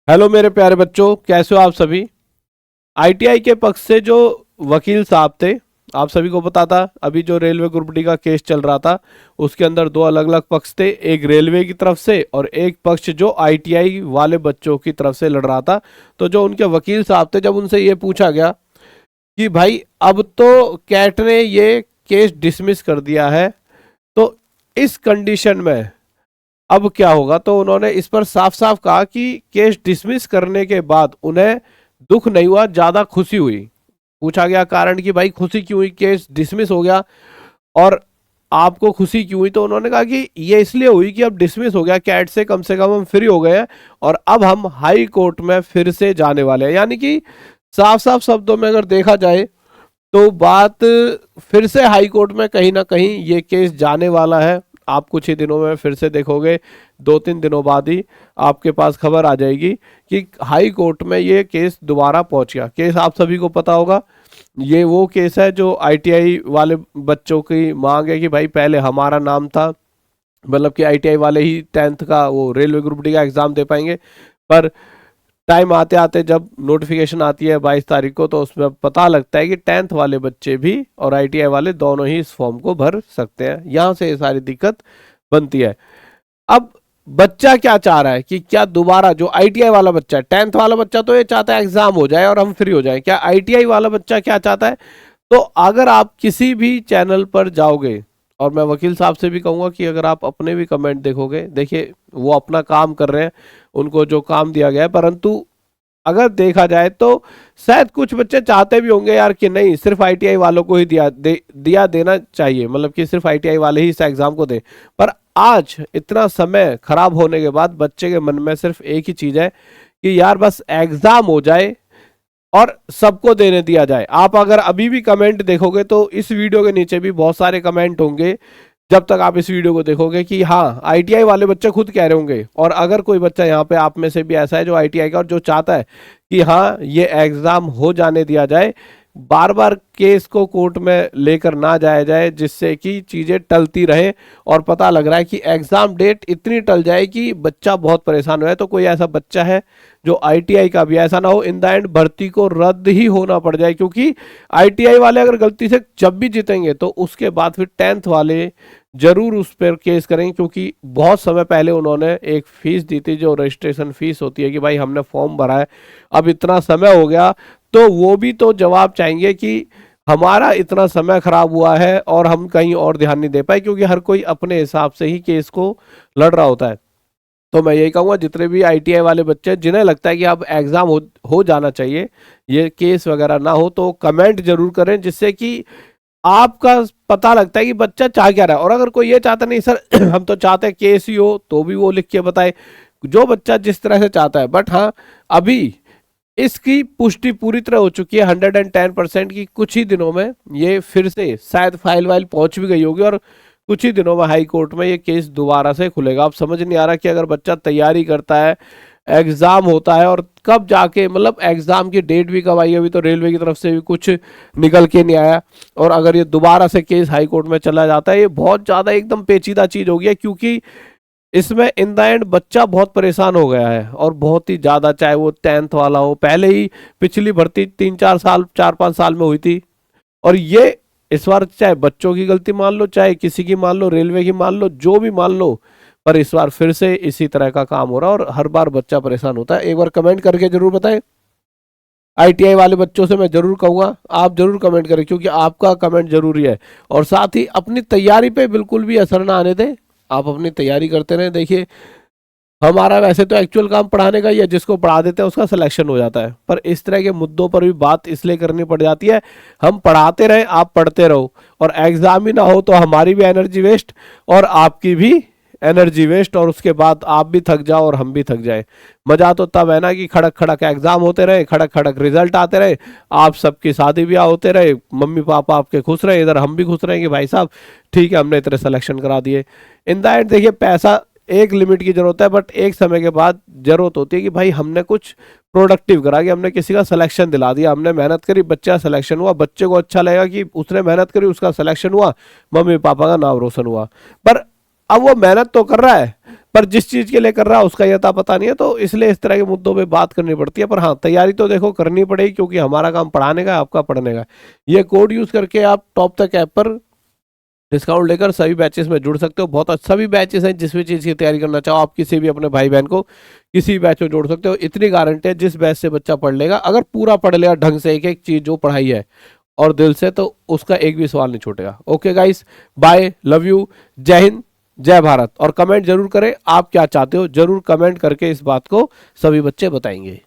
Hello मेरे प्यारे बच्चों, कैसे हो आप सभी। आईटीआई के पक्ष से जो वकील साहब थे, आप सभी को पता था अभी जो रेलवे ग्रुप डी का केस चल रहा था उसके अंदर दो अलग अलग पक्ष थे, एक रेलवे की तरफ से और एक पक्ष जो आईटीआई वाले बच्चों की तरफ से लड़ रहा था। तो जो उनके वकील साहब थे, जब उनसे ये पूछा गया कि भाई अब तो कैट ने ये केस डिसमिस कर दिया है, तो इस कंडीशन में अब क्या होगा, तो उन्होंने इस पर साफ साफ कहा कि केस डिसमिस करने के बाद उन्हें दुख नहीं हुआ, ज्यादा खुशी हुई। पूछा गया कारण कि भाई खुशी क्यों हुई, केस डिसमिस हो गया और आपको खुशी क्यों हुई, तो उन्होंने कहा कि ये इसलिए हुई कि अब डिसमिस हो गया कैट से कम हम फ्री हो गए हैं और अब हम हाई कोर्ट में फिर से जाने वाले हैं। यानी कि साफ साफ शब्दों में अगर देखा जाए तो बात फिर से हाई कोर्ट में कहीं ना कहीं ये केस जाने वाला है। आप कुछ ही दिनों में फिर से देखोगे, 2-3 दिनों बाद ही आपके पास खबर आ जाएगी कि हाई कोर्ट में ये केस दोबारा पहुंच गया। केस आप सभी को पता होगा, ये वो केस है जो आईटीआई वाले बच्चों की मांग है कि भाई पहले हमारा नाम था, मतलब कि आईटीआई वाले ही 10th का वो रेलवे ग्रुप डी का एग्जाम दे पाएंगे। पर टाइम आते आते जब नोटिफिकेशन आती है 22 तारीख को, तो उसमें पता लगता है कि 10th वाले बच्चे भी और आईटीआई वाले दोनों ही इस फॉर्म को भर सकते हैं। यहां से ये सारी दिक्कत बनती है। अब बच्चा क्या चाह रहा है कि क्या दोबारा जो आईटीआई वाला बच्चा है, 10th वाला बच्चा तो ये चाहता है एग्जाम हो जाए और हम फ्री हो जाए, क्या आईटीआई वाला बच्चा क्या चाहता है। तो अगर आप किसी भी चैनल पर जाओगे, और मैं वकील साहब से भी कहूंगा कि अगर आप अपने भी कमेंट देखोगे, देखिए वो अपना काम कर रहे हैं, उनको जो काम दिया गया है, परंतु अगर देखा जाए तो शायद कुछ बच्चे चाहते भी होंगे यार कि नहीं, सिर्फ आईटीआई वालों को ही दिया देना चाहिए, मतलब कि सिर्फ आईटीआई वाले ही इस एग्जाम को दें। पर आज इतना समय खराब होने के बाद बच्चे के मन में सिर्फ एक ही चीज है कि यार बस एग्जाम हो जाए और सबको देने दिया जाए। आप अगर अभी भी कमेंट देखोगे तो इस वीडियो के नीचे भी बहुत सारे कमेंट होंगे, जब तक आप इस वीडियो को देखोगे, कि हाँ आईटीआई वाले बच्चे खुद कह रहे होंगे। और अगर कोई बच्चा यहाँ पे आप में से भी ऐसा है जो आईटीआई का और जो चाहता है कि हाँ ये एग्जाम हो जाने दिया जाए, बार बार केस को कोर्ट में लेकर ना जाया जाए, जिससे कि चीजें टलती रहे, और पता लग रहा है कि एग्जाम डेट इतनी टल जाए कि बच्चा बहुत परेशान हो। तो कोई ऐसा बच्चा है जो आईटीआई का भी, ऐसा ना हो इन द एंड भर्ती को रद्द ही होना पड़ जाए, क्योंकि आईटीआई वाले अगर गलती से जब भी जीतेंगे तो उसके बाद फिर 10th वाले जरूर उस पर केस करेंगे, क्योंकि बहुत समय पहले उन्होंने एक फीस दी थी जो रजिस्ट्रेशन फीस होती है कि भाई हमने फॉर्म भरा है, अब इतना समय हो गया, तो वो भी तो जवाब चाहेंगे कि हमारा इतना समय खराब हुआ है और हम कहीं और ध्यान नहीं दे पाए, क्योंकि हर कोई अपने हिसाब से ही केस को लड़ रहा होता है। तो मैं यही कहूँगा, जितने भी आईटीआई वाले बच्चे जिन्हें लगता है कि अब एग्जाम हो जाना चाहिए, ये केस वगैरह ना हो, तो कमेंट जरूर करें, जिससे कि आपका पता लगता है कि बच्चा चाह क्या रहा है। और अगर कोई ये चाहता नहीं सर हम तो चाहते हैं केस ही हो, तो भी वो लिख के बताए, जो बच्चा जिस तरह से चाहता है। बट हाँ, अभी इसकी पुष्टि पूरी तरह हो चुकी है 110% की। कुछ ही दिनों में ये फिर से शायद फाइल वाइल पहुंच भी गई होगी और कुछ ही दिनों में हाई कोर्ट में ये केस दोबारा से खुलेगा। अब समझ नहीं आ रहा कि अगर बच्चा तैयारी करता है, एग्जाम होता है, और कब जाके, मतलब एग्जाम की डेट भी कब आई, अभी तो रेलवे की तरफ से भी कुछ निकल के नहीं आया, और अगर ये दोबारा से केस हाई कोर्ट में चला जाता है, ये बहुत ज्यादा एकदम पेचीदा चीज हो गई है, क्योंकि इसमें इन द एंड बच्चा बहुत परेशान हो गया है, और बहुत ही ज्यादा, चाहे वो 10th वाला हो, पहले ही पिछली भर्ती 3-4 साल 4-5 साल में हुई थी, और ये इस बार चाहे बच्चों की गलती मान लो, चाहे किसी की मान लो, रेलवे की मान लो, जो भी मान लो, पर इस बार फिर से इसी तरह का काम हो रहा है और हर बार बच्चा परेशान होता है। एक बार कमेंट करके जरूर बताएं। आईटीआई वाले बच्चों से मैं जरूर कहूंगा आप जरूर कमेंट करें, क्योंकि आपका कमेंट जरूरी है। और साथ ही अपनी तैयारी पे बिल्कुल भी असर ना आने दें, आप अपनी तैयारी करते रहें। देखिए हमारा वैसे तो एक्चुअल काम पढ़ाने का ही है, जिसको पढ़ा देते हैं उसका सिलेक्शन हो जाता है, पर इस तरह के मुद्दों पर भी बात इसलिए करनी पड़ जाती है, हम पढ़ाते रहे, आप पढ़ते रहो, और एग्जाम ही ना हो तो हमारी भी एनर्जी वेस्ट और आपकी भी एनर्जी वेस्ट, और उसके बाद आप भी थक जाओ और हम भी थक जाए। मजा तो तब है ना कि खड़क खड़क एग्जाम होते रहे, खड़क खड़क रिजल्ट आते रहे, आप सबकी शादी ब्याह होते रहे, मम्मी पापा आपके खुश रहे, इधर हम भी खुश रहे कि भाई साहब ठीक है हमने इतने सिलेक्शन करा दिए। इन द एंड देखिए, पैसा एक लिमिट की जरूरत है, बट एक समय के बाद जरूरत होती है कि भाई हमने कुछ प्रोडक्टिव करा, कि हमने किसी का सिलेक्शन दिला दिया, हमने मेहनत करी, बच्चा सिलेक्शन हुआ, बच्चे को अच्छा लगेगा कि उसने मेहनत करी, उसका सिलेक्शन हुआ, मम्मी पापा का नाम रोशन हुआ। पर अब वो मेहनत तो कर रहा है, पर जिस चीज के लिए कर रहा है उसका यथा पता नहीं है, तो इसलिए इस तरह के मुद्दों पे बात करनी पड़ती है। पर हाँ, तैयारी तो देखो करनी पड़ेगी, क्योंकि हमारा काम पढ़ाने का, आपका पढ़ने का। ये कोड यूज करके आप टॉप तक ऐप पर डिस्काउंट लेकर सभी बैचेस में जुड़ सकते हो। बहुत अच्छा भी बैचेस हैं, जिस भी चीज़ की तैयारी करना चाहो आप, किसी भी अपने भाई बहन को किसी भी बैच में जोड़ सकते हो। इतनी गारंटी है, जिस बैच से बच्चा पढ़ लेगा, अगर पूरा पढ़ लेगा ढंग से एक एक चीज़ जो पढ़ाई है और दिल से, तो उसका एक भी सवाल नहीं छूटेगा। Okay guys, bye, love you, जय हिंद, जय भारत। और कमेंट जरूर करें, आप क्या चाहते हो, जरूर कमेंट करके इस बात को सभी बच्चे बताएंगे।